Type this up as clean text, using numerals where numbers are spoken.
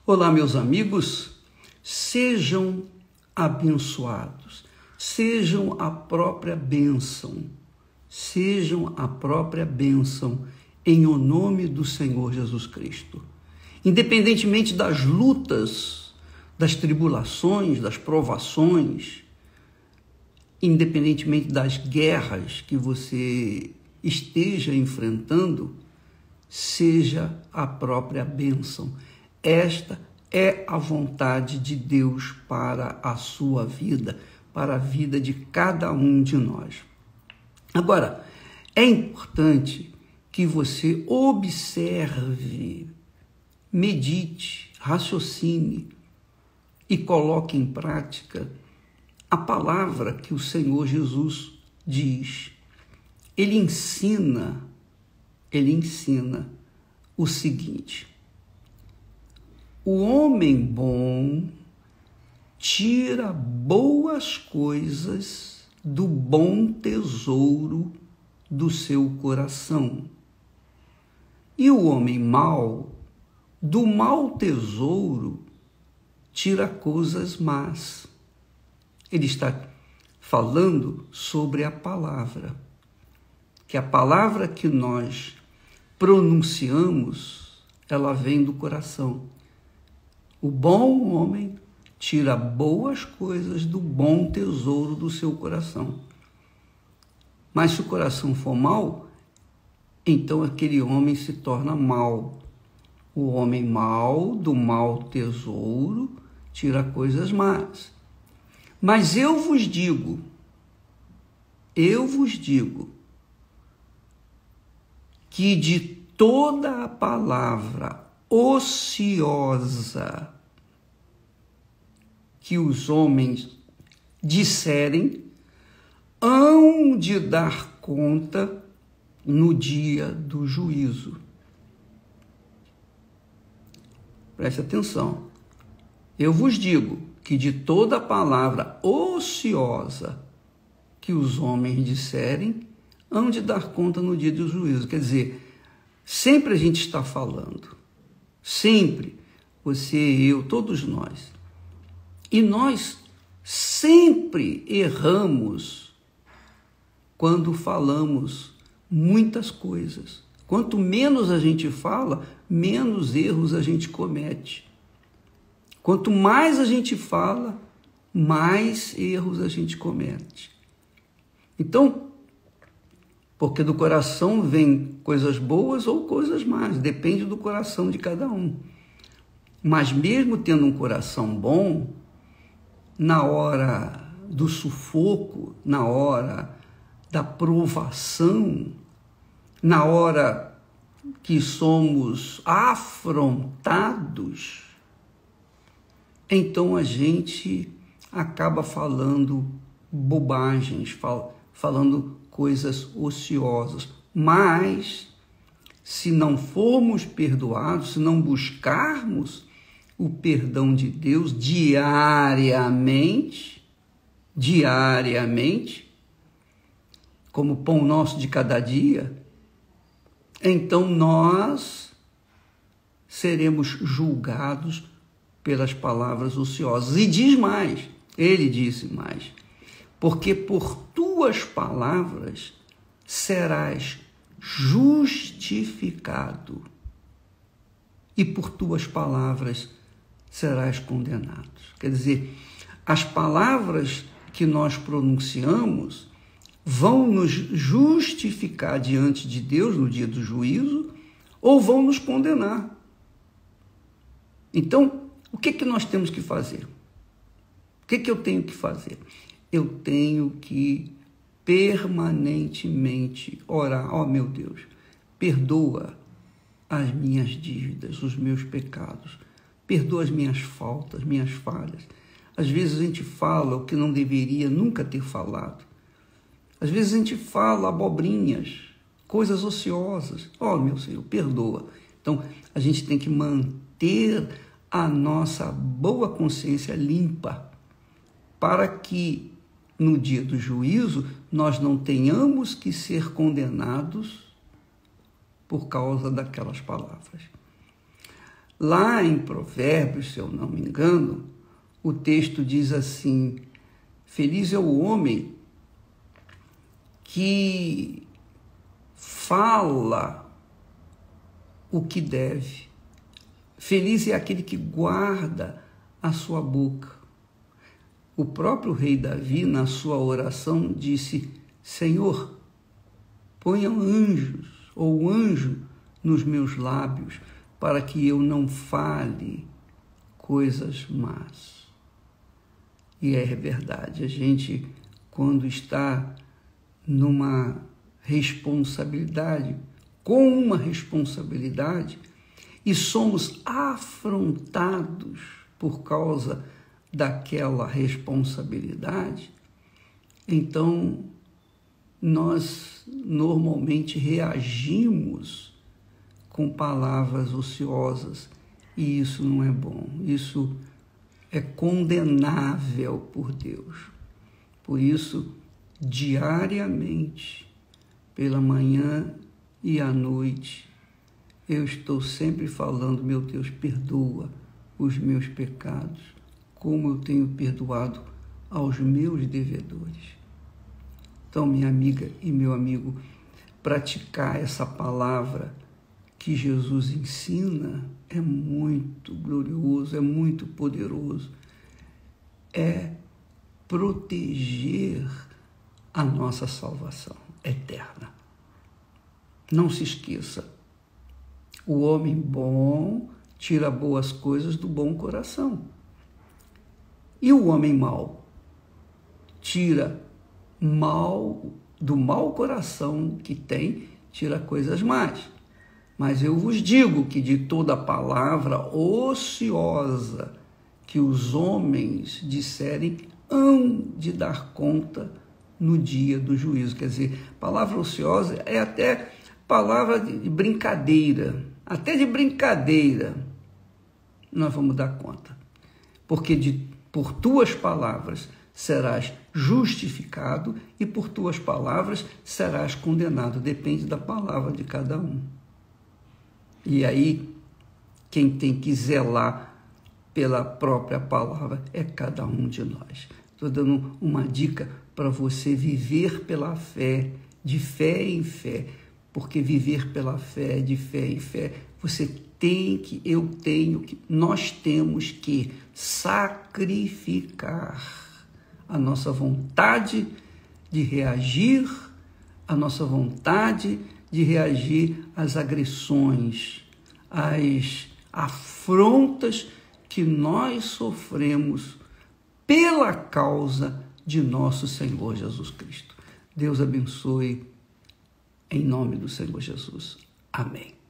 Olá, meus amigos, sejam abençoados, sejam a própria bênção, em o nome do Senhor Jesus Cristo. Independentemente das lutas, das tribulações, das provações, independentemente das guerras que você esteja enfrentando, seja a própria bênção. Esta é a vontade de Deus para a sua vida, para a vida de cada um de nós. Agora, é importante que você observe, medite, raciocine e coloque em prática a palavra que o Senhor Jesus diz. Ele ensina o seguinte: o homem bom tira boas coisas do bom tesouro do seu coração, e o homem mau, do mau tesouro, tira coisas más. Ele está falando sobre a palavra, que a palavra que nós pronunciamos, ela vem do coração. O bom homem tira boas coisas do bom tesouro do seu coração. Mas se o coração for mau, então aquele homem se torna mau. O homem mau, do mau tesouro, tira coisas más. Mas eu vos digo, que de toda a palavra ociosa que os homens disserem, hão de dar conta no dia do juízo. Preste atenção. Eu vos digo que de toda a palavra ociosa que os homens disserem, hão de dar conta no dia do juízo. Quer dizer, sempre a gente está falando. Sempre. Você, eu, todos nós. E nós sempre erramos quando falamos muitas coisas. Quanto menos a gente fala, menos erros a gente comete. Quanto mais a gente fala, mais erros a gente comete. Então, porque do coração vem coisas boas ou coisas más, depende do coração de cada um. Mas mesmo tendo um coração bom, na hora do sufoco, na hora da provação, na hora que somos afrontados, então a gente acaba falando bobagens, falando coisas ociosas. Mas, se não formos perdoados, se não buscarmos o perdão de Deus diariamente, como pão nosso de cada dia, então nós seremos julgados pelas palavras ociosas. E diz mais, ele disse mais, porque por tuas palavras serás justificado e por tuas palavras serás condenado. Quer dizer, as palavras que nós pronunciamos vão nos justificar diante de Deus no dia do juízo ou vão nos condenar. Então, o que nós temos que fazer? O que eu tenho que fazer? Eu tenho que permanentemente orar. Ó, meu Deus, perdoa as minhas dívidas, os meus pecados. Perdoa as minhas faltas, minhas falhas. Às vezes a gente fala o que não deveria nunca ter falado. Às vezes a gente fala abobrinhas, coisas ociosas. Ó, meu Senhor, perdoa. Então, a gente tem que manter a nossa boa consciência limpa para que no dia do juízo nós não tenhamos que ser condenados por causa daquelas palavras. Lá em Provérbios, se eu não me engano, o texto diz assim: feliz é o homem que fala o que deve. Feliz é aquele que guarda a sua boca. O próprio rei Davi, na sua oração, disse: Senhor, ponha anjos ou anjo nos meus lábios, para que eu não fale coisas más. E é verdade, a gente, quando está numa responsabilidade, com uma responsabilidade, e somos afrontados por causa daquela responsabilidade, então nós normalmente reagimos com palavras ociosas, e isso não é bom, isso é condenável por Deus. Por isso, diariamente, pela manhã e à noite, eu estou sempre falando: meu Deus, perdoa os meus pecados, como eu tenho perdoado aos meus devedores. Então, minha amiga e meu amigo, praticar essa palavra que Jesus ensina é muito glorioso, é muito poderoso. É proteger a nossa salvação eterna. Não se esqueça, o homem bom tira boas coisas do bom coração. E o homem mau tira do mau coração que tem, tira coisas más. Mas eu vos digo que de toda palavra ociosa que os homens disserem, hão de dar conta no dia do juízo. Quer dizer, palavra ociosa é até palavra de brincadeira. Até de brincadeira nós vamos dar conta. Porque por tuas palavras serás justificado e por tuas palavras serás condenado. Depende da palavra de cada um. E aí, quem tem que zelar pela própria palavra é cada um de nós. Estou dando uma dica para você viver pela fé, de fé em fé, porque viver pela fé, de fé em fé, nós temos que sacrificar a nossa vontade de reagir, a nossa vontade de reagir às agressões, às afrontas que nós sofremos pela causa de nosso Senhor Jesus Cristo. Deus abençoe, em nome do Senhor Jesus. Amém.